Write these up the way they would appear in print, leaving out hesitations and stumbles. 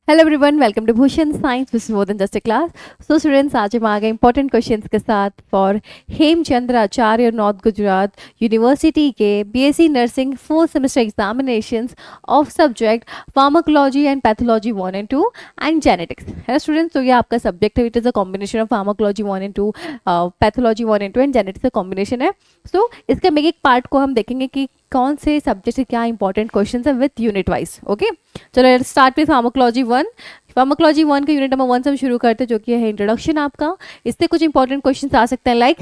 Hello everyone, welcome to Bhushan science which more than just a class. So students, आज हम आ गए important questions के साथ for Hemchandra Acharya north Gujarat university के BSc nursing fourth semester examinations of subject pharmacology and pathology 1 and 2 and genetics है students. तो ये आपका सब्जेक्ट है, it is a combination of pharmacology 1 and 2, pathology 1 and 2 and genetics का combination है। सो इसके एक एक पार्ट को हम देखेंगे कि कौन से सब्जेक्ट से क्या इंपॉर्टेंट क्वेश्चन है विथ यूनिट वाइज। ओके, चलो स्टार्ट विथ फार्माकोलॉजी 1। फार्माकोलॉजी 1 के यूनिट नंबर 1 से हम शुरू करते हैं, जो कि है इंट्रोडक्शन आपका। इससे कुछ इंपॉर्टेंट क्वेश्चंस आ सकते हैं like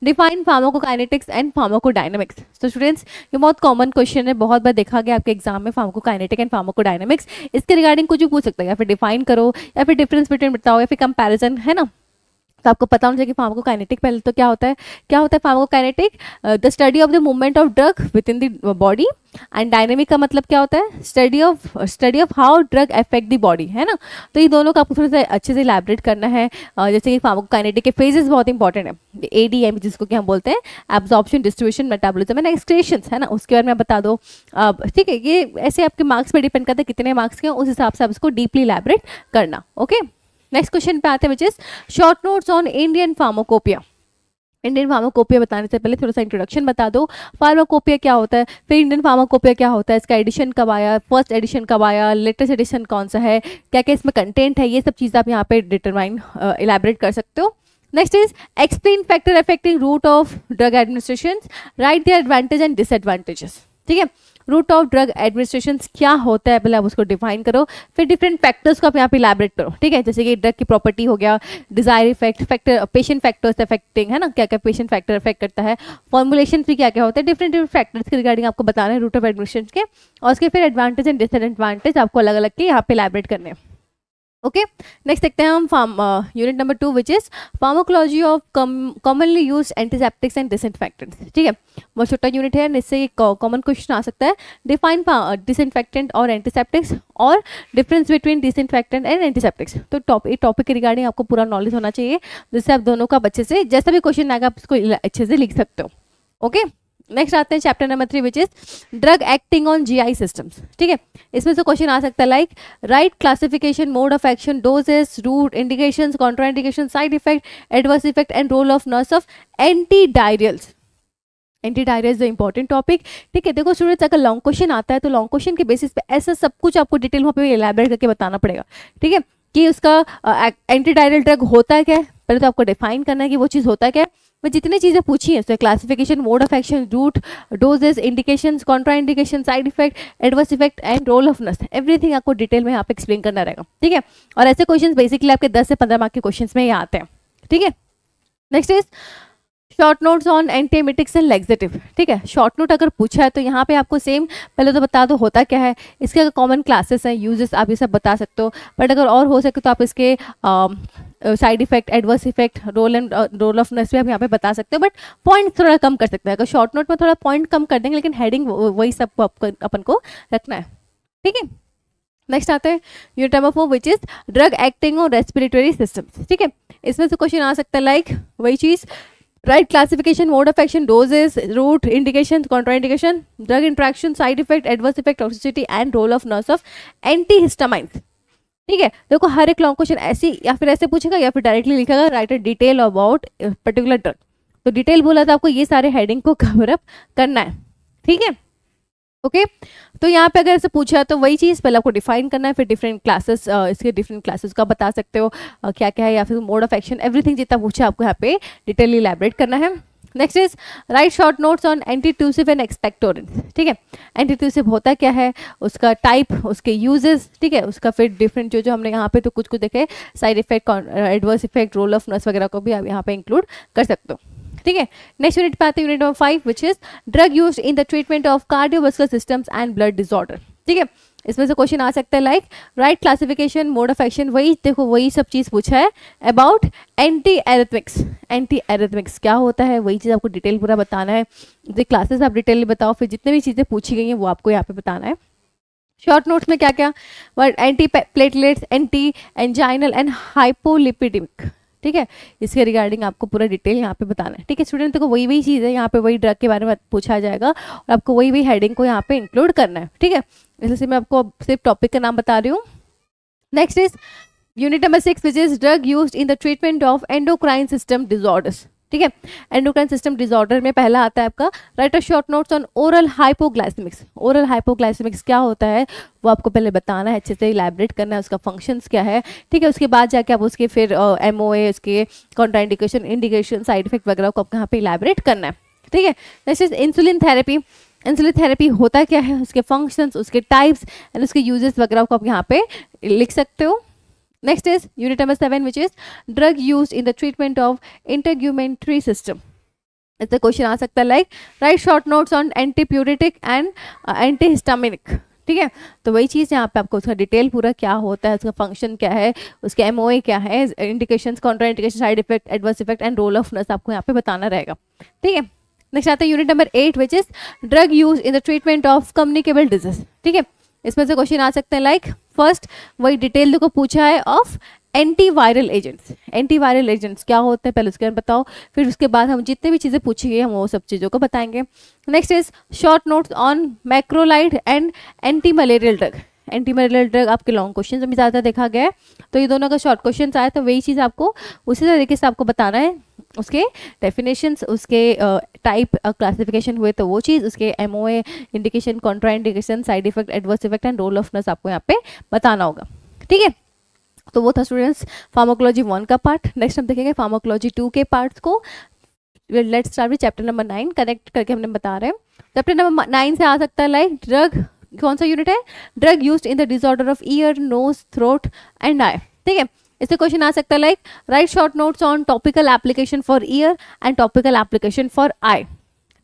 define pharmacokinetics and pharmacodynamics. तो स्टूडेंट्स, ये बहुत कॉमन क्वेश्चन है, बहुत बार देखा गया आपके एग्जाम में फार्माकोकाइनेटिक एंड फार्माकोडायनामिक्स। इसके रिगार्डिंग कुछ भी पूछ सकता है, या फिर डिफाइन करो, या फिर डिफरेंस बिटवीन बताओ, या फिर कंपैरिजन, है ना। तो आपको पता होना चाहिए कि फार्माकोकाइनेटिक पहले तो क्या होता है pharmacokinetic, the study of the movement of drug with in the body. And dynamic का मतलब क्या होता है, study of how drug affect the body, है ना। तो ये दोनों का आपको थोड़ा सा अच्छे से इलैबोरेट करना है। जैसे कि फार्माकोकाइनेटिक के फेजेस बहुत इंपॉर्टेंट है, एडीएम जिसको कि हम बोलते हैं, एब्जॉर्प्शन, डिस्ट्रीब्यूशन, मेटाबॉलिज्म एंड एक्सक्रीशंस, है ना। उसके बारे में बता दो, ठीक है। ये ऐसे आपके मार्क्स पे डिपेंड करता है कितने मार्क्स के, उस हिसाब से आप इसको डीपली इलैबोरेट करना। ओके, नेक्स्ट क्वेश्चन पे आते हैं, which is short notes on Indian pharmacopoeia. Indian pharmacopoeia बताने से पहले थोड़ा सा इंट्रोडक्शन बता दो। फार्माकोपिया क्या होता है, फिर इंडियन फार्माकोपिया क्या होता है, इसका एडिशन कब आया, फर्स्ट एडिशन कब आया, लेटेस्ट एडिशन कौन सा है, क्या क्या इसमें कंटेंट है, ये सब चीज़ आप यहाँ पे डिटरमाइन इलैबोरेट कर सकते हो। Next is explain factor affecting route of drug administration, write their advantage and disadvantages. ठीक है, रूट ऑफ ड्रग एडमिनिस्ट्रेशन क्या होता है पहले आप उसको डिफाइन करो, फिर डिफरेंट फैक्टर्स को आप यहाँ पे इलैबोरेट करो। ठीक है, जैसे कि ड्रग की प्रॉपर्टी हो गया, desire effect, factor, patient factors affecting, है ना, क्या क्या पेशेंट फैक्टर अफेक्ट करता है, फॉर्मुलेशन भी क्या क्या होता है, डिफरेंट डिफरेंट फैक्टर्स के रिगार्डिंग आपको बताना है रूट ऑफ एडमिनिस्ट्रेशन के, और उसके फिर एडवांटेज एंड डिसएडवांटेज आपको अलग अलग के यहाँ पे इलैबोरेट करने हैं। ओके, नेक्स्ट देखते हैं हम unit number 2, which is pharmacology of commonly use antiseptics and disinfectants. ठीक है, बहुत छोटा यूनिट है, इससे एक कॉमन क्वेश्चन आ सकता है, डिफाइन डिसइंफेक्टेंट और एंटीसेप्टिक्स और difference between disinfectant and antiseptics. तो टॉपिक के रिगार्डिंग आपको पूरा नॉलेज होना चाहिए, जिससे आप दोनों का अच्छे से, जैसा भी क्वेश्चन आएगा आप इसको अच्छे से लिख सकते हो। ओके, नेक्स्ट आते हैं chapter number 3, which is drug acting on GI systems. ठीक है, इसमें से क्वेश्चन आ सकता है like write classification, mode of action, doses, route, indications, contraindication, side effect, adverse effect and role of nurse of anti diarrheals. Anti diarrheals the important topic. ठीक है, देखो स्टूडेंट्स, अगर लॉन्ग क्वेश्चन आता है तो लॉन्ग क्वेश्चन के basis पे ऐसा सब कुछ आपको डिटेल वहाँ पे इलैबोरेट करके बताना पड़ेगा। ठीक है, कि उसका एंटी डायरियल ड्रग होता है क्या, पहले तो आपको डिफाइन करना है कि वो चीज़ होता है क्या। मैं जितनी चीज़ें पूछी हैं उससे classification, mode of action, route, doses, indications, contraindication, side effect, adverse effect and role of nurse, everything आपको डिटेल में यहाँ पे एक्सप्लेन करना रहेगा। ठीक है, और ऐसे क्वेश्चंस बेसिकली आपके 10 से 15 मार्क के क्वेश्चंस में ये आते हैं। ठीक है, next is short notes on antiemetics and laxative. ठीक है, शॉर्ट नोट अगर पूछा है तो यहाँ पे आपको सेम पहले तो बता दो होता क्या है, इसके अगर कॉमन क्लासेस हैं, यूजेस, आप ये सब बता सकते हो। बट अगर और हो सके तो आप इसके side effect, adverse effect, role of nurse भी आप यहाँ पे बता सकते हो, बट पॉइंट थोड़ा कम कर सकते हैं। अगर शॉर्ट नोट में थोड़ा पॉइंट कम कर देंगे, लेकिन हेडिंग वही सब अपन को रखना है। ठीक है, नेक्स्ट आते हैं unit number 4, which is drug acting on respiratory systems. ठीक है, इसमें से क्वेश्चन आ सकता है लाइक वही चीज़, write classification, mode of action, doses, route, indication, contraindication, drug interaction, side effect, adverse effect, toxicity and role of nurse of antihistamines. ठीक है, देखो हर एक लॉन्ग क्वेश्चन ऐसी या फिर ऐसे पूछेगा या फिर डायरेक्टली लिखेगा right a detail about particular drug. तो डिटेल बोला था आपको ये सारे हेडिंग को कवर अप करना है। ठीक है, ओके, तो यहाँ पे अगर ऐसे पूछा तो वही चीज़ पहले आपको डिफाइन करना है, फिर डिफरेंट क्लासेस, इसके डिफरेंट क्लासेस का बता सकते हो क्या क्या है, या फिर मोड ऑफ एक्शन, एवरीथिंग जितना पूछा आपको यहाँ पे डिटेल इलैबोरेट करना है। Next is write short notes on antitussive and expectorants. ठीक है, एंटीट्यूसिव होता क्या है, उसका टाइप, उसके यूजेस। ठीक है, उसका फिर डिफरेंट जो हमने यहाँ पे तो कुछ कुछ देखे, side effect, adverse effect, role of nurse वगैरह को भी आप यहाँ पे इंक्लूड कर सकते हो। ठीक है, नेक्स्ट यूनिट पे आते हैं unit number 5, which is drug used in the treatment of cardiovascular systems and blood disorder. ठीक है, इसमें से क्वेश्चन आ सकता है like write classification, mode of action, वही देखो वही सब चीज़ पूछा है अबाउट एंटी एरिथमिक्स। एंटी एरिथमिक्स क्या होता है, वही चीज़ आपको डिटेल पूरा बताना है। जो क्लासेस आप डिटेल बताओ, फिर जितने भी चीज़ें पूछी गई हैं वो आपको यहाँ पे बताना है। शॉर्ट नोट्स में क्या क्या, word anti platelets, anti anginal and hypolipidemic. ठीक है, इसके रिगार्डिंग आपको पूरा डिटेल यहाँ पे बताना है। ठीक है स्टूडेंट, को वही चीज़ है, यहाँ पे वही ड्रग के बारे में पूछा जाएगा और आपको वही हेडिंग को यहाँ पे इंक्लूड करना है। ठीक है, इसलिए मैं आपको सिर्फ टॉपिक का नाम बता रही हूँ, next is unit number 6 which is drug used in the treatment of endocrine system disorders. ठीक है, एंडोक्राइन सिस्टम डिसऑर्डर में पहला आता है आपका write a short notes on oral hypoglycemics. Oral hypoglycemics क्या होता है वो आपको पहले बताना है, अच्छे से इलैबोरेट करना है, उसका फंक्शंस क्या है। ठीक है, उसके बाद जाके आप उसके फिर एमओए, उसके कॉन्ट्राइंडिकेशन, इंडिकेशन, साइड इफेक्ट वगैरह को आपको यहाँ पे इलैबोरेट करना है। ठीक है, next is insulin therapy. Insulin therapy होता क्या है, उसके फंक्शंस, उसके टाइप्स एंड उसके यूजेस वगैरह को आप यहाँ पे लिख सकते हो। Next is unit number 7 which is drug used in the treatment of integumentary system. ऐसे क्वेश्चन आ सकता है like write short notes on antipyretic and antihistaminic. ठीक है, तो वही चीज़ यहाँ पे आपको उसका डिटेल पूरा क्या होता है, उसका फंक्शन क्या है, उसके एमओए क्या है, indications, contraindication, side effect, adverse effect and role of nurse आपको यहाँ पे बताना रहेगा। ठीक है, नेक्स्ट आता है unit number 8 which is drug use in the treatment of communicable disease. ठीक है, इसमें से क्वेश्चन आ सकते हैं लाइक फर्स्ट वही डिटेल देखो पूछा है of antiviral agents. Antiviral agents क्या होते हैं पहले उसके बारे में बताओ, फिर उसके बाद हम जितने भी चीज़ें पूछेंगे हम वो सब चीज़ों को बताएंगे। Next is short notes on macrolide and anti malarial drug. Anti malarial drug आपके लॉन्ग क्वेश्चन में ज़्यादा देखा गया है, तो ये दोनों का शॉर्ट क्वेश्चन आया तो वही चीज़ आपको उसी तरीके से आपको बताना है, उसके डेफिनेशंस, उसके टाइप क्लासिफिकेशन हुए तो वो चीज़, उसके MOA, indication, contraindication, side effect, adverse effect and role of nurse आपको यहाँ पे बताना होगा। ठीक है, तो वो था स्टूडेंट्स फार्माकोलॉजी 1 का पार्ट। नेक्स्ट हम देखेंगे फार्माकोलॉजी 2 के पार्ट्स को। Let's start with chapter number 9, connect करके हमने बता रहे हैं। चैप्टर नंबर 9 से आ सकता है लाइक ड्रग, कौन सा यूनिट है, drug used in the disorder of ear, nose, throat and eye. ठीक है, इससे क्वेश्चन आ सकता है like write short notes on topical application for ear and topical application for eye.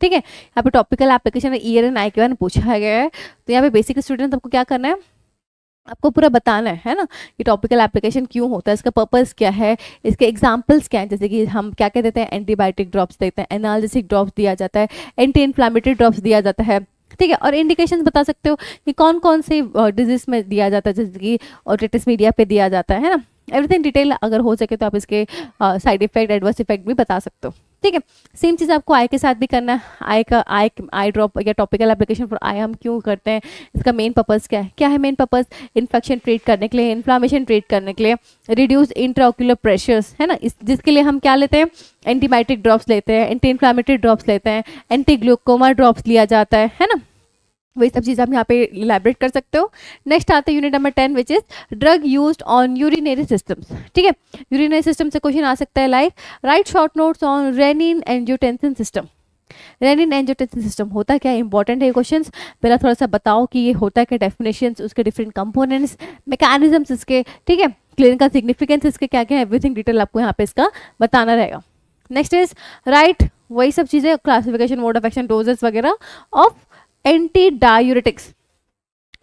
ठीक है, यहाँ पे topical application ear and eye के बारे में पूछा गया है, तो यहाँ पे बेसिक स्टूडेंट आपको क्या करना है, आपको पूरा बताना है ना, कि टॉपिकल एप्लीकेशन क्यों होता है, इसका पर्पस क्या है, इसके एग्जांपल्स क्या हैं, जैसे कि हम क्या क्या देते हैं, एंटीबायोटिक ड्रॉप्स देते हैं, एनाल्जेसिक ड्रॉप्स दिया जाता है, एंटी इन्फ्लामेटरी ड्रॉप्स दिया जाता है। ठीक है, और इंडिकेशंस बता सकते हो कि कौन कौन से डिजीज में दिया जाता है, जैसे कि ऑटिटिस मीडिया पे दिया जाता है ना, एवरीथिंग डिटेल अगर हो सके तो आप इसके साइड इफेक्ट, एडवर्स इफेक्ट भी बता सकते हो। ठीक है, सेम चीज़ आपको आई के साथ भी करना है। आई ड्रॉप या टॉपिकल एप्लीकेशन फॉर आई हम क्यों करते हैं, इसका मेन पर्पस क्या है मेन पर्पस, इन्फेक्शन ट्रीट करने के लिए, इन्फ्लामेशन ट्रीट करने के लिए, रिड्यूस इंट्राओक्यूलर प्रेशर्स है ना, जिसके लिए हम क्या लेते हैं, एंटीबायोटिक ड्रॉप्स लेते हैं, एंटी इन्फ्लामेटरी ड्रॉप्स लेते हैं, एंटी ग्लूकोमा ड्रॉप्स लिया जाता है ना, वही सब चीज़ आप यहाँ पे इलैबोरेट कर सकते हो। नेक्स्ट आते हैं unit number 10 which is drug used on urinary systems. ठीक है, यूरिनरी सिस्टम से क्वेश्चन आ सकता है like write short notes on renin angiotensin system. Renin angiotensin system होता क्या है, इंपॉर्टेंट है क्वेश्चन, पहला थोड़ा सा बताओ कि ये होता है क्या, डेफिनेशंस, उसके डिफरेंट कंपोनेंट्स, मैकेनिज्म्स इसके, ठीक है, क्लिनिकल सिग्निफिकेंस इसके क्या क्या है, एवरीथिंग डिटेल आपको यहाँ पे इसका बताना रहेगा। नेक्स्ट इज राइट वही सब चीज़ें, classification, mode of action, doses वगैरह of anti diuretics.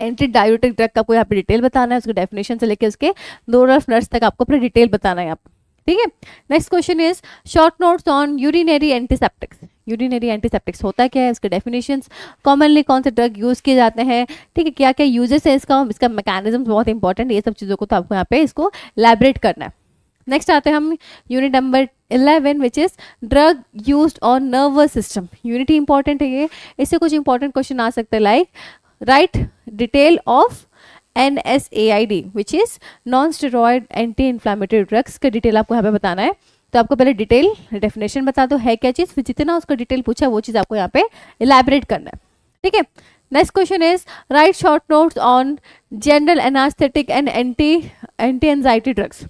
Anti diuretic drug का आपको यहाँ पे डिटेल बताना है, उसके डेफिनेशन से लेके उसके रोल ऑफ नर्स तक आपको अपना डिटेल बताना है यहाँ पे। ठीक है, next question is short notes on urinary antiseptics. Urinary antiseptics होता क्या है, उसके डेफिनेशंस, कॉमनली कौन से ड्रग यूज किए जाते हैं, ठीक है, क्या क्या यूजेस है इसका मैकेनिज्म बहुत इंपॉर्टेंट, ये सब चीज़ों को तो आपको यहाँ पे इसको इलैबोरेट करना है। नेक्स्ट आते हैं हम unit number 11 which is drug used on nervous system. Unit he important है ये, इससे कुछ इंपॉर्टेंट क्वेश्चन आ सकते हैं like right detail of NSAID which is non steroid anti inflammatory drugs का डिटेल आपको यहाँ पे बताना है। तो आपको पहले डिटेल डेफिनेशन बता दो है क्या चीज़, फिर जितना उसका डिटेल पूछा वो चीज़ आपको यहाँ पे इलैबोरेट करना है। ठीक है, next question is write short notes on general anaesthetic and anti anxiety drugs.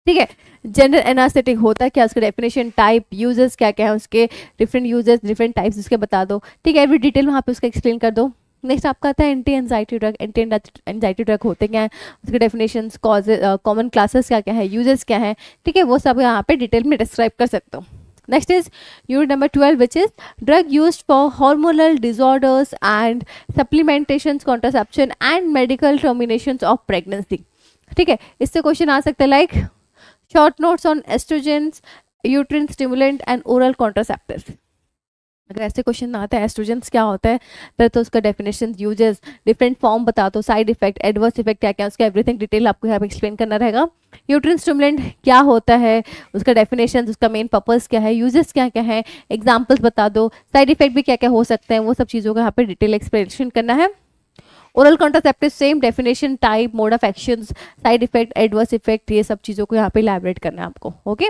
ठीक है, जनरल एनास्थेटिक होता है क्या, उसके डेफिनेशन, टाइप, यूजेस क्या क्या है, उसके डिफरेंट यूजेस, डिफरेंट टाइप्स उसके बता दो। ठीक है, एवरी डिटेल वहाँ पे उसका एक्सप्लेन कर दो। नेक्स्ट आपका आता है anti anxiety drug. Anti anxiety drug होते क्या हैं, उसके डेफिनेशन, कॉजेज, कॉमन क्लासेस क्या क्या है, यूजेस क्या है, ठीक है, वो सब यहाँ पे डिटेल में डिस्क्राइब कर सकते हो। Next is unit number 12 which is drug used for hormonal disorders and supplementation, contraception and medical termination of pregnancy. ठीक है, इससे क्वेश्चन आ सकते हैं like short notes on oestrogens, uterine stimulant and oral contraceptives. अगर ऐसे क्वेश्चन आता है oestrogens क्या होता है, पहले तो उसका डेफिनेशन, यूजेस, डिफरेंट फॉर्म बता दो, साइड इफेक्ट, एडवर्स इफेक्ट क्या क्या, उसका एवरीथिंग डिटेल आपको यहाँ पे एक्सप्लेन करना रहेगा। यूट्रिन स्टिमुलेंट क्या होता है, उसका डेफिनेशन, उसका मेन पर्पस क्या है, यूजेस क्या क्या है, एग्जाम्पल्स बता दो, साइड इफेक्ट भी क्या क्या हो सकते हैं, वो सब चीज़ों का यहाँ पे डिटेल एक्सप्लेनेशन करना है। Oral contraceptive same definition, type, mode of actions, side effect, adverse effect, ये सब चीज़ों को यहाँ पे इलैबोरेट करना है आपको. ओके,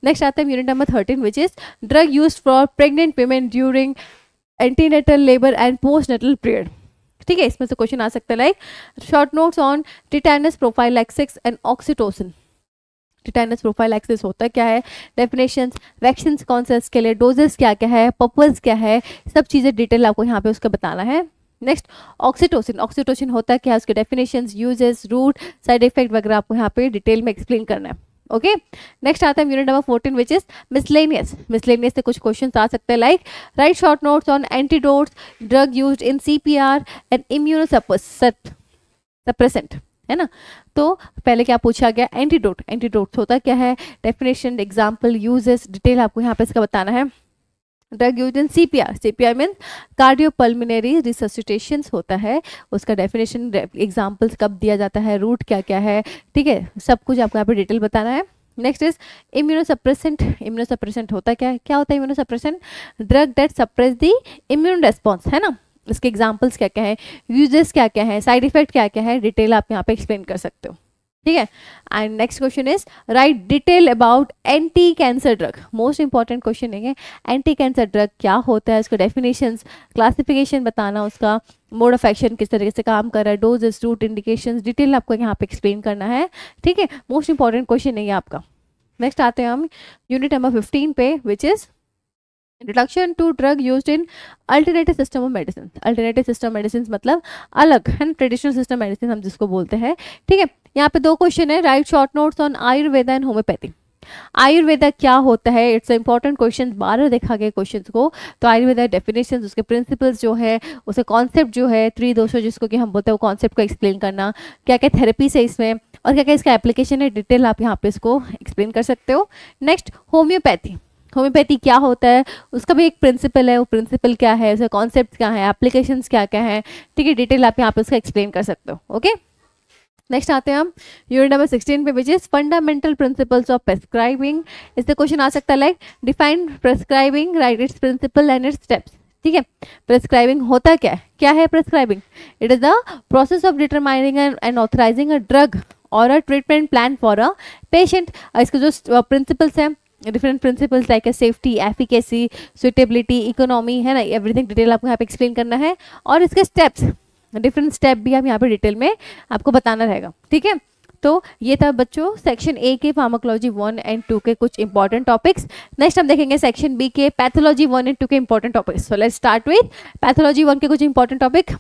नेक्स्ट आता है unit number 13 which is drug use for pregnant women during antenatal labour and postnatal period. ठीक है, इसमें से क्वेश्चन आ सकता है like short notes on tetanus prophylaxis and oxytocin. Tetanus prophylaxis होता क्या है, डेफिनेशंस, वैक्सीन कौन सा इसके लिए, डोजेस क्या क्या है, पर्पस क्या है, सब चीज़ें डिटेल आपको यहाँ पे उसका बताना है. Next oxytocin. ऑक्सीटोसिन होता क्या है, उसके definitions, uses, route, side effect वगैरह आपको यहाँ पे डिटेल में एक्सप्लेन करना है. ओके, नेक्स्ट आता है unit number 14 which is miscellaneous. Miscellaneous से कुछ क्वेश्चन आ सकते हैं like write short notes on antidotes, drug used in CPR and immunosuppressant, है ना. तो पहले क्या पूछा गया, एंटीडोट. एंटीडोट होता क्या है, डेफिनेशन, एग्जाम्पल, यूजेस, डिटेल आपको यहाँ पे इसका बताना है. Drug used in CPR. CPR mean cardiopulmonary resuscitation होता है, उसका डेफिनेशन, एग्जाम्पल्स कब दिया जाता है, रूट क्या क्या है, ठीक है, सब कुछ आपको यहाँ पे डिटेल बताना है. Next is immunosuppressant. इम्यूनोसप्रेसेंट होता क्या है, क्या होता है immunosuppressant, drug that suppress the immune response, है ना. इसके एग्जाम्पल्स क्या क्या है, यूजेस क्या क्या है, साइड इफेक्ट क्या क्या है, डिटेल आप यहाँ पे एक्सप्लेन कर सकते हो. ठीक है, and next question is right detail about anti cancer drug. Most important question है, एंटी कैंसर ड्रग क्या होता है, उसका डेफिनेशंस, क्लासिफिकेशन बताना, उसका मोड ऑफ एक्शन किस तरीके से काम कर रहा है, डोजेस, रूट, इंडिकेशंस, डिटेल आपको यहाँ पे एक्सप्लेन करना है. ठीक है, मोस्ट इंपॉर्टेंट क्वेश्चन है ये आपका. नेक्स्ट आते हैं हम यूनिट नंबर 15 पे which is introduction to drug used in alternative system of medicine. Alternative system medicine मतलब अलग है, ट्रेडिशनल सिस्टम मेडिसिन हम जिसको बोलते हैं. ठीक है, यहाँ पे दो क्वेश्चन है, right short notes on Ayurveda and homeopathy. Ayurveda क्या होता है, इट्स इंपॉर्टेंट क्वेश्चन, 12 देखा गया क्वेश्चन को. तो आयुर्वेदा डेफिनेशन, उसके प्रिंसिपल्स जो है, उसके कॉन्सेप्ट जो है, त्रिदोषो जिसको कि हम बोलते हैं, वो कॉन्सेप्ट को एक्सप्लेन करना, क्या क्या थेरेपीज है इसमें और क्या क्या इसका एप्लीकेशन है, डिटेल आप यहाँ पे इसको एक्सप्लेन कर सकते हो. Next homeopathy. होम्योपैथी क्या होता है, उसका भी एक प्रिंसिपल है, वो प्रिंसिपल क्या है, उसका कॉन्सेप्ट क्या है, एप्लीकेशंस क्या क्या है, ठीक है, डिटेल आप यहाँ पे उसका एक्सप्लेन कर सकते हो. ओके, नेक्स्ट आते हैं हम यूनिट नंबर 16 पे which is fundamental principles of prescribing. इससे क्वेश्चन आ सकता है like define prescribing, write its principle and its steps. ठीक है, प्रेस्क्राइबिंग होता क्या है prescribing, it is the process of determining and authorizing a drug और a treatment plan for a patient. इसके जो प्रिंसिपल्स हैं, different principles like safety, efficacy, suitability, economy, है ना, एवरीथिंग डिटेल आपको यहाँ पे एक्सप्लेन करना है. और इसके स्टेप्स, डिफरेंट स्टेप भी आप यहाँ पे डिटेल में आपको बताना रहेगा. ठीक है, तो ये था बच्चों सेक्शन ए के फार्माकोलॉजी 1 एंड 2 के कुछ इंपॉर्टेंट टॉपिक्स. नेक्स्ट हम देखेंगे सेक्शन बी के पैथोलॉजी 1 एंड 2 के important topics. So let's start with pathology 1 के कुछ इंपॉर्टेंट टॉपिक.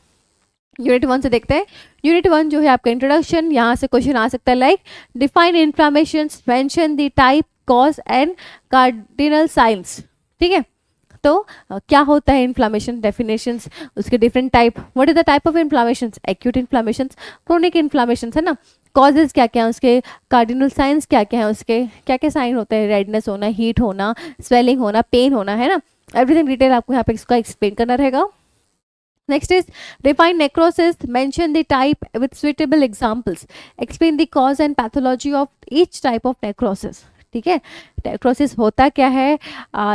यूनिट 1 से देखते हैं. यूनिट 1 जो है आपका इंट्रोडक्शन, यहाँ से क्वेश्चन आ सकता है like define inflammation, mention the type, cause and cardinal signs. ठीक है, तो क्या होता है इन्फ्लामेशन, डेफिनेशंस, उसके different type, what is the type of inflammations, acute inflammations, chronic inflammations, है ना, कॉजेज क्या क्या है उसके, कार्डिनल साइंस क्या क्या है उसके, क्या क्या साइन होता है, रेडनेस होना, हीट होना, स्वेलिंग होना, पेन होना, है ना, एवरीथिंग डिटेल आपको यहाँ पे इसका एक्सप्लेन करना रहेगा. Next is define necrosis, mention the type with suitable examples, explain the cause and pathology of each type of necrosis. ठीक है, नेक्रोसिस होता क्या है,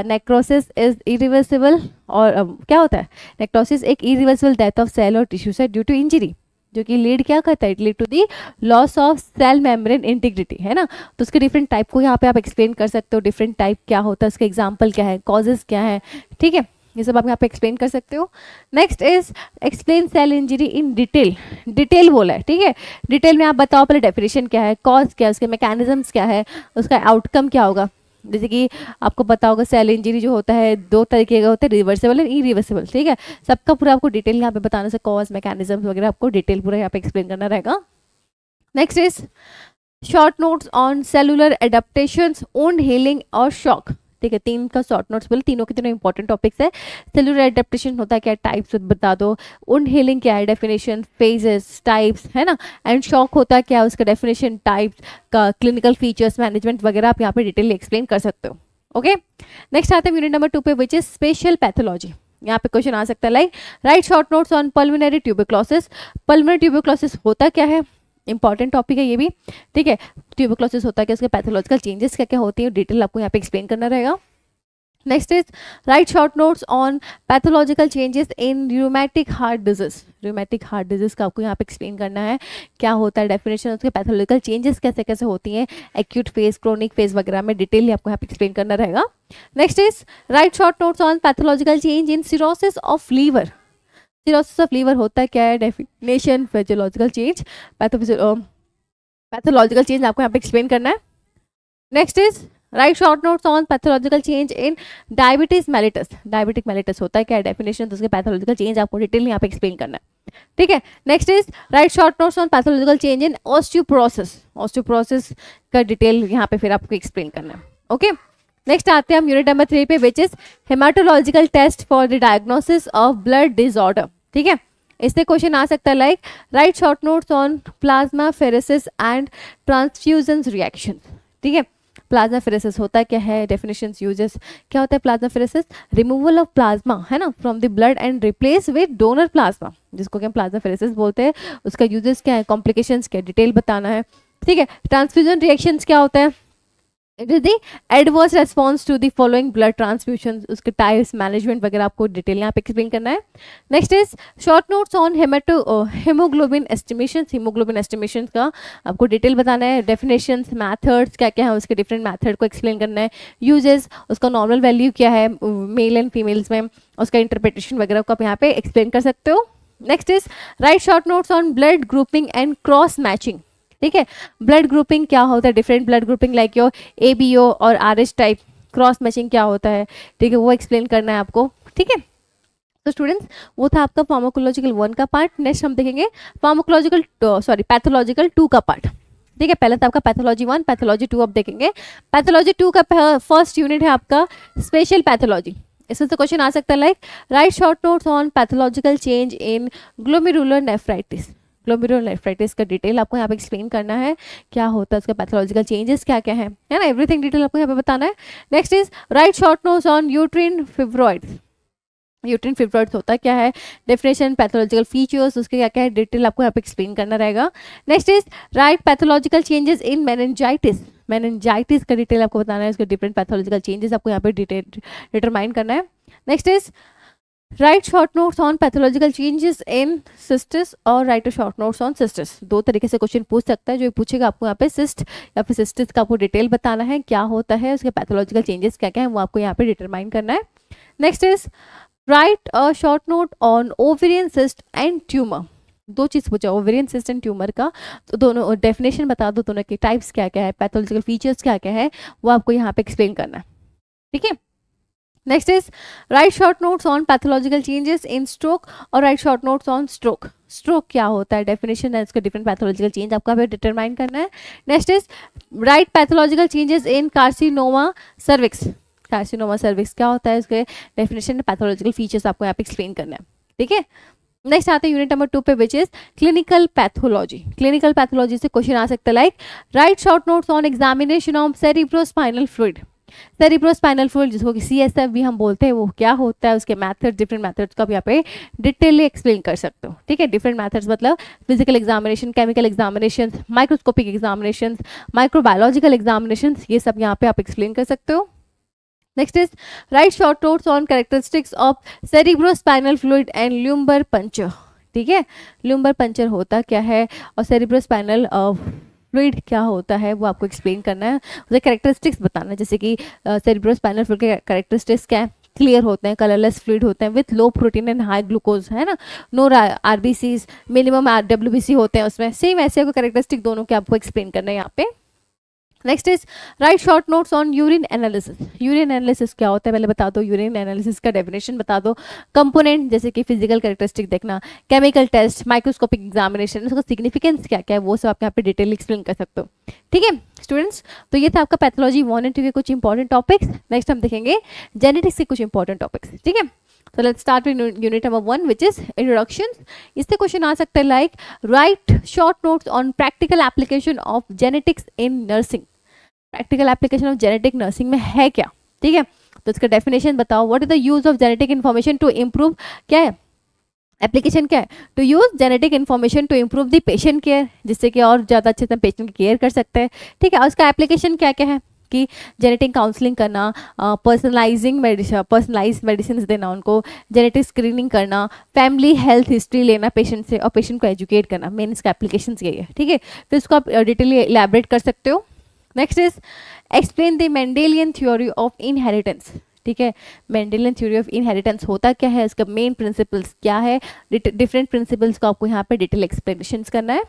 नेक्रोसिस इज इरिवर्सिबल, और क्या होता है, नेक्रोसिस एक इरिवर्सिबल डेथ ऑफ सेल और टिश्यू से ड्यू टू इंजरी, जो कि लीड क्या करता है, lead to the loss of cell membrane integrity, है ना. तो उसके डिफरेंट टाइप को यहाँ पे आप एक्सप्लेन कर सकते हो, डिफरेंट टाइप क्या होता है, उसके एग्जाम्पल क्या है, कॉजेज क्या है. ठीक है, ये सब आप यहाँ पे एक्सप्लेन कर सकते हो. Next is explain cell injury in detail. Detail बोला है, ठीक है, डिटेल में आप बताओ पहले डेफिनेशन क्या है, कॉज क्या है, उसके मैकेनिज्म्स क्या है, उसका आउटकम क्या होगा. जैसे कि आपको पता होगा सेल इंजरी जो होता है 2 तरीके का होता है, रिवर्सिबल एंड इरिवर्सिबल. ठीक है, सबका पूरा आपको डिटेल यहाँ पे बताने से, कॉज, मैकेनिज्म वगैरह आपको डिटेल पूरा यहाँ पे एक्सप्लेन करना रहेगा. Next is short notes on cellular adaptations, wound healing और शॉक. ठीक है, 3 का शॉर्ट नोट्स बोले, तीनों के तीनों इंपॉर्टेंट टॉपिक्स है. सेलुलर एडेप्टेशन होता है क्या, टाइप्स बता दो, वुंड हीलिंग क्या है, डेफिनेशन, फेजेस, टाइप्स, है ना, एंड शॉक होता है क्या, उसका डेफिनेशन, टाइप्स का क्लिनिकल फीचर्स, मैनेजमेंट वगैरह आप यहाँ पे डिटेल एक्सप्लेन कर सकते हो. ओके, नेक्स्ट आते हैं यूनिट नंबर 2 पे विच इज स्पेशल पैथोलॉजी. यहाँ पे क्वेश्चन आ सकता है like write short notes on pulmonary tuberculosis. Pulmonary tuberculosis होता क्या है, इंपॉर्टेंट टॉपिक है ये भी. ठीक है, ट्यूबरक्लोसिस होता है क्या, उसके पैथोलॉजिकल चेंजेस क्या क्या होती है, डिटेल आपको यहाँ पे एक्सप्लेन करना रहेगा. Next is write short notes on pathological changes in rheumatic heart disease. Rheumatic heart disease का आपको यहाँ पे एक्सप्लेन करना है, क्या होता है डेफिनेशन, उसके पैथोलॉजिकल चेंजेस कैसे कैसे होती हैं, एक्यूट फेज, क्रोनिक फेज वगैरह में डिटेल आपको यहाँ पे एक्सप्लेन करना रहेगा। Next is write short notes on pathological change in cirrhosis of liver. Cirrhosis of liver होता है क्या है, definition, physiological change, pathological change आपको यहाँ पे एक्सप्लेन करना है। Next is write short notes on pathological change in diabetes mellitus. Diabetic mellitus होता है क्या है डेफिनेशन, तो उसके पैथोलॉजिकल चेंज आपको डिटेल यहाँ पे एक्सप्लेन करना है, ठीक है। Next is write short notes on pathological change in osteoporosis. Osteoporosis का डिटेल यहाँ पे फिर आपको एक्सप्लेन करना है, ओके। नेक्स्ट आते हैं हम यूनिट नंबर 3 पे, which is hematological test for the diagnosis of blood disorder, ठीक है। इससे क्वेश्चन आ सकता है like write short notes on plasmapheresis and transfusion reaction, ठीक है। प्लाज्मा फेरेसिस होता है क्या है, डेफिनेशंस, यूजेस, क्या होता है plasma pheresis, removal of plasma है ना from the blood and replace with donor plasma, जिसको क्या प्लाज्मा फेरेसिस बोलते हैं। उसका यूजेस क्या है, कॉम्प्लिकेशंस क्या, डिटेल बताना है, ठीक है। ट्रांसफ्यूजन रिएक्शंस क्या होता है, it is the adverse response to the following blood transfusion, उसके टाइप्स, मैनेजमेंट वगैरह आपको डिटेल यहाँ पे एक्सप्लेन करना है। Next is short notes on hemoglobin estimation. Hemoglobin estimation का आपको डिटेल बताना है, डेफिनेशंस, मैथड्स क्या क्या है, उसके डिफरेंट मैथड को एक्सप्लेन करना है, यूजेस, उसका नॉर्मल वैल्यू क्या है मेल एंड फीमेल्स में, उसका इंटरप्रिटेशन वगैरह को आप यहाँ पे एक्सप्लेन कर सकते हो। Next is write short notes on blood grouping and cross matching, ठीक है। ब्लड ग्रुपिंग क्या होता है, different blood grouping like your ABO और RH टाइप, क्रॉस मैचिंग क्या होता है, ठीक है, वो एक्सप्लेन करना है आपको, ठीक है। तो स्टूडेंट्स वो था आपका फार्माकोलॉजिकल 1 का पार्ट। नेक्स्ट हम देखेंगे पैथोलॉजिकल 2 का पार्ट, ठीक है। पहले तो आपका पैथोलॉजी 1, पैथोलॉजी 2 अब देखेंगे। पैथोलॉजी 2 का फर्स्ट यूनिट है आपका स्पेशल पैथोलॉजी। इसमें से क्वेश्चन आ सकता है like write short notes on pathological change in glomerular nephritis. Glomerular nephritis का डिटेल आपको यहाँ पे एक्सप्लेन करना है, क्या होता है उसका पैथोलॉजिकल चेंजेस क्या क्या है ना, एवरीथिंग डिटेल आपको यहाँ पे बताना है। Next is write short notes on uterine fibroids. Uterine fibroids होता है क्या है, डेफिनेशन, पैथोलॉजिकल फीचर्स, उसके क्या क्या है डिटेल आपको यहाँ पे एक्सप्लेन करना रहेगा। Next is right pathological changes in meningitis. Meningitis का डिटेल आपको बताना है, उसके डिफरेंट पैथोलॉजिकल चेंजेस आपको यहाँ पे डिटरमाइन करना है। Next is write short notes on pathological changes in cystitis और write short notes on cystitis. दो तरीके से क्वेश्चन पूछ सकता है, जो पूछेगा आपको यहाँ पे सिस्ट या फिर सिस्टिस का आपको डिटेल बताना है, क्या होता है, उसके पैथोलॉजिकल चेंजेस क्या क्या है वो आपको यहाँ पे डिटरमाइन करना है। Next is right a short note on ovarian cyst and tumour. दो चीज़ पूछा, ओवेरियन सिस्ट एंड ट्यूमर का, तो दोनों डेफिनेशन बता दो, दोनों के टाइप्स क्या क्या है, पैथोलॉजिकल फीचर्स क्या क्या है, वो आपको यहाँ पे एक्सप्लेन करना है, ठीक है। Next is write short notes on pathological changes in stroke और write short notes on stroke. Stroke क्या होता है, डेफिनेशन है, इसका डिफरेंट पैथोलॉजिकल चेंज आपको यहाँ पे डिटरमाइन करना है। Next is right pathological changes in carcinoma cervix. Carcinoma cervix क्या होता है, उसके डेफिनेशन, पैथोलॉजिकल फीचर्स आपको यहाँ पे एक्सप्लेन करना है, ठीक है। नेक्स्ट आते हैं यूनिट नंबर 2 पे, which is clinical pathology. Clinical pathology से क्वेश्चन आ सकता है like write short notes on examination of cerebrospinal fluid. Cerebrospinal fluid जिसको कि CSF भी हम बोलते हैं, वो क्या होता है, उसके मैथड, डिफरेंट मैथड्स का भी यहाँ पे डिटेल एक्सप्लेन कर सकते हो, ठीक है। डिफरेंट मैथड्स मतलब physical examination, chemical examination, microscopic examination, microbiological examination, ये सब यहाँ पे आप एक्सप्लेन कर सकते हो। Next is write short notes on characteristics of cerebrospinal fluid and lumber puncture, ठीक है। ल्यूम्बर पंचर होता क्या है और सेरिब्रोस्पाइनल फ्लूइड क्या होता है वो आपको एक्सप्लेन करना है, उसके कैरेक्टरिस्टिक्स बताना है, जैसे कि सेरिब्रोस्पाइनल फ्लूइड के कैरेक्टरिस्टिक्स क्या है, क्लियर होते हैं, कलरलेस फ्लूइड होते हैं, with low protein and high glucose, है ना, नो RBCs, मिनिमम WBC होते हैं उसमें, सेम ऐसे को कैरेक्टरिस्टिक दोनों के आपको एक्सप्लेन करना है यहाँ पे। Next is write short notes on urine analysis. Urine analysis क्या होता है पहले बता दो, यूरिन एनालिसिस का डेफिनेशन बता दो, कंपोनेंट जैसे कि फिजिकल कैरेक्टरिस्टिक देखना, केमिकल टेस्ट, माइक्रोस्कोपिक एग्जामिनेशन, उसका सिग्निफिकेंस क्या क्या है वो सब आप यहाँ पे डिटेल एक्सप्लेन कर सकते हो, ठीक है स्टूडेंट्स। तो ये था आपका पैथोलॉजी 1 एंड 2 के कुछ इंपॉर्टेंट टॉपिक्स। नेक्स्ट हम देखेंगे जेनेटिक्स के कुछ इंपॉर्टेंट टॉपिक्स, ठीक है। So let's start with unit number 1, which is introduction. इससे क्वेश्चन आ सकता है like write short notes on practical application of genetics in nursing. Practical application of genetic nursing में है क्या, ठीक है। तो इसका डेफिनेशन बताओ, what is the use of genetic information to improve, क्या है एप्लीकेशन, क्या है to use genetic information to improve the patient care, जिससे कि और ज़्यादा अच्छे से पेशेंट की केयर कर सकते हैं, ठीक है। और उसका एप्लीकेशन क्या क्या है, कि जेनेटिक काउंसलिंग करना, पर्सनलाइज मेडिसिन देना उनको, जेनेटिक स्क्रीनिंग करना, फैमिली हेल्थ हिस्ट्री लेना पेशेंट से और पेशेंट को एजुकेट करना, मेन इसका एप्लीकेशन यही है, ठीक है। फिर इसको आप डिटेली इलैबोरेट कर सकते हो। Next is explain the Mendelian theory of inheritance, ठीक है। मेंडेलियन थ्योरी ऑफ इनहेरिटेंस होता क्या है, इसका मेन प्रिंसिपल्स क्या है, डिफरेंट प्रिंसिपल्स को आपको यहाँ पे डिटेल एक्सप्लेनेशन करना है।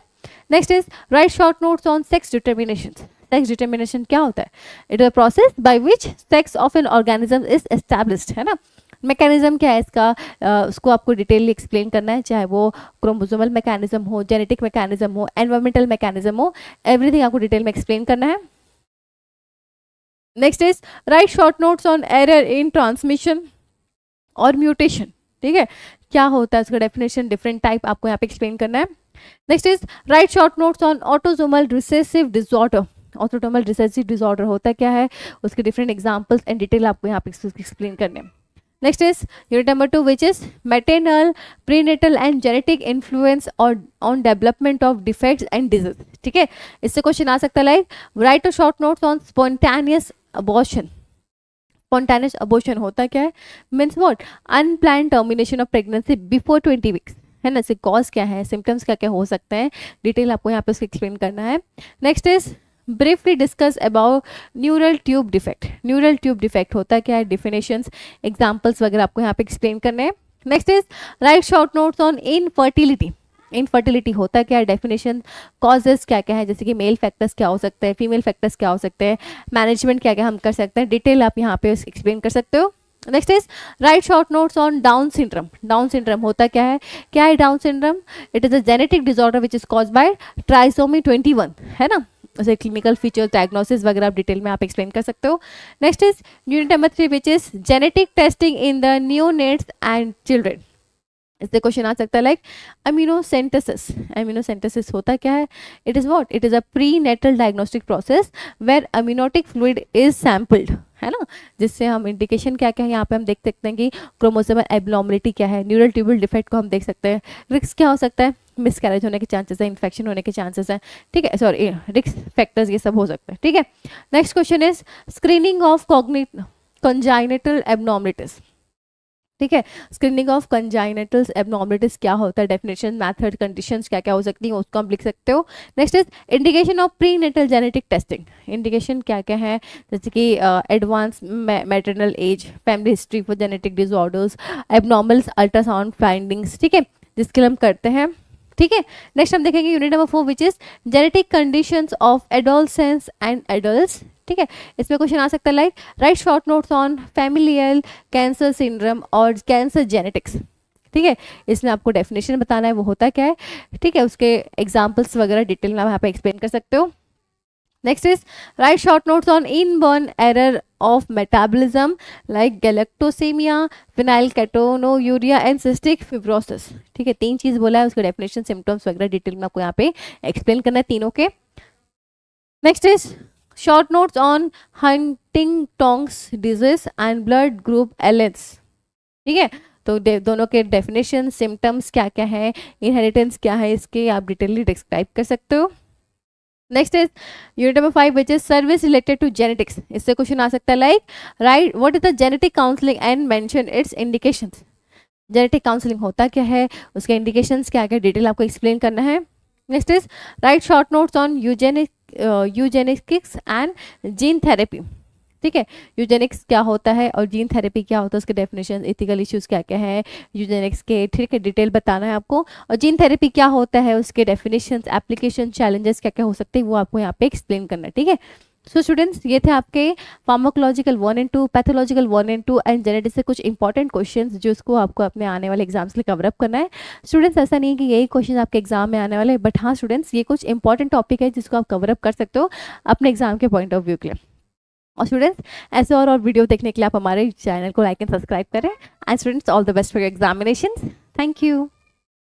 Next is write short notes on sex determination. Sex determination क्या होता है, it is a process by which sex of an organism is established, है ना। मैकेनिज्म क्या है इसका, उसको आपको डिटेलली एक्सप्लेन करना है, चाहे वो क्रोमोसोमल मैकेनिज्म हो, जेनेटिक मैकेनिज्म हो, एनवायरमेंटल मैकेनिज्म हो, एवरीथिंग आपको डिटेल में एक्सप्लेन करना है। Next is write short notes on error in transmission और म्यूटेशन, ठीक है। क्या होता है उसका डेफिनेशन, डिफरेंट टाइप आपको यहाँ पे एक्सप्लेन करना है। Next is write short notes on autosomal recessive disorder. Autosomal recessive disorder होता क्या है, उसके डिफरेंट एग्जांपल्स एंड डिटेल आपको यहाँ पे एक्सप्लेन करने हैं। Next is unit number 2 which is maternal, prenatal and genetic influence और on development of defects and disease, ठीक है। इससे क्वेश्चन आ सकता है like write a short notes on spontaneous abortion. Spontaneous abortion होता क्या है, means what, unplanned termination of pregnancy before 20 weeks, है ना। इससे कॉज क्या है, सिम्टम्स क्या क्या हो सकते हैं, डिटेल आपको यहाँ पे उसको एक्सप्लेन करना है। Next is briefly discuss about neural tube defect. Neural tube defect होता क्या है, डिफिनेशंस, एग्जांपल्स वगैरह आपको यहाँ पे एक्सप्लेन करने हैं। Next is write short notes on infertility. Infertility होता क्या है, डेफिनेशन, कॉजेस क्या क्या है, जैसे कि मेल फैक्टर्स क्या हो सकते हैं, फीमेल फैक्टर्स क्या हो सकते हैं, मैनेजमेंट क्या क्या हम कर सकते हैं, डिटेल आप यहाँ पे एक्सप्लेन कर सकते हो। Next is write short notes on down syndrome. Down syndrome होता क्या है down syndrome, it is a genetic disorder which is caused by trisomy 21, है ना। उसे क्लिनिकल फीचर्स, डायग्नोसिस वगैरह आप डिटेल में आप एक्सप्लेन कर सकते हो। Next is unit number 3 which is genetic testing in the neonates and children. इससे क्वेश्चन आ सकता है लाइक अमीनोसेंटेसिस। अमीनोसेंटेसिस होता क्या है, it is what, it is a prenatal diagnostic process where amniotic fluid is sampled, है ना। जिससे हम इंडिकेशन क्या क्या है यहाँ पे हम देख सकते हैं कि क्रोमोसोमल एब्नॉर्मलिटी क्या है, न्यूरल ट्यूबल डिफेक्ट को हम देख सकते हैं, रिस्क क्या हो सकता है, मिसकैरेज होने के चांसेस है, इन्फेक्शन होने के चांसेस हैं, ठीक है, सॉरी रिस्क फैक्टर्स ये सब हो सकते हैं, ठीक है। Next question is screening of congenital abnormalities, ठीक है। स्क्रीनिंग ऑफ कंजाइनेटल एब्नॉर्मलिटीज क्या होता है, डेफिनेशन, मेथड, कंडीशंस क्या क्या हो सकती है उसको आप लिख सकते हो। Next is indication of prenatal genetic testing. Indication क्या क्या है, जैसे कि advance maternal age, family history for genetic disorders, abnormals ultrasound findings, ठीक है, जिसके लिए हम करते हैं, ठीक है। नेक्स्ट हम देखेंगे unit number 4 which is genetic conditions of adolescence and adults, ठीक है। इसमें क्वेश्चन आ सकता है like write short notes on familial cancer syndrome और कैंसर जेनेटिक्स, ठीक है। इसमें आपको डेफिनेशन बताना है वो होता क्या है, ठीक है, उसके एग्जांपल्स वगैरह डिटेल में आप यहाँ पे एक्सप्लेन कर सकते हो। Next is write short notes on inborn error of metabolism like galactosemia, phenylketonuria and cystic fibrosis, ठीक है। 3 चीज बोला है, उसके डेफिनेशन, सिम्टम्स वगैरह डिटेल में आपको यहाँ पे एक्सप्लेन करना है तीनों के। Next is short notes on Huntington's disease and blood group LS, ठीक है। तो दोनों के डेफिनेशन, सिम्टम्स क्या क्या है, इनहेरिटेंस क्या है, इसके आप डिटेलली डिस्क्राइब कर सकते हो। Next is unit number 5 which is service related to genetics. इससे क्वेश्चन आ सकता है like write what is the genetic counselling and mention its indications. Genetic counselling होता क्या है, उसके इंडिकेशंस क्या क्या, डिटेल आपको एक्सप्लेन करना है। Next is write short notes on Eugenix and gene therapy, ठीक है। यूजेनिक्स क्या होता है और जीन थेरेपी क्या होता है, उसके डेफिनेशन, एथिकल इश्यूज क्या क्या है यूजेनिक्स के, ठीक है, डिटेल बताना है आपको। और जीन थेरेपी क्या होता है, उसके डेफिनेशंस, एप्लीकेशन, चैलेंजेस क्या क्या हो सकते हैं, वो आपको यहाँ पे एक्सप्लेन करना है, ठीक है। सो स्टूडेंट्स ये थे आपके pharmacological 1 and 2, pathological 1 and 2 and genetics से कुछ इंपॉर्टेंट क्वेश्चंस जो उसको आपको अपने आने वाले एग्जाम्स के लिए कवर अप करना है। स्टूडेंट्स ऐसा नहीं है कि यही क्वेश्चन आपके एग्जाम में आने वाले हैं, बट हाँ स्टूडेंट्स ये कुछ इंपॉर्टेंट टॉपिक है जिसको आप कवर अप कर सकते हो अपने एग्जाम के पॉइंट ऑफ व्यू के लिए। और स्टूडेंट्स ऐसे और वीडियो देखने के लिए आप हमारे चैनल को लाइक एंड सब्सक्राइब करें। And students all the best for your examinations. Thank you.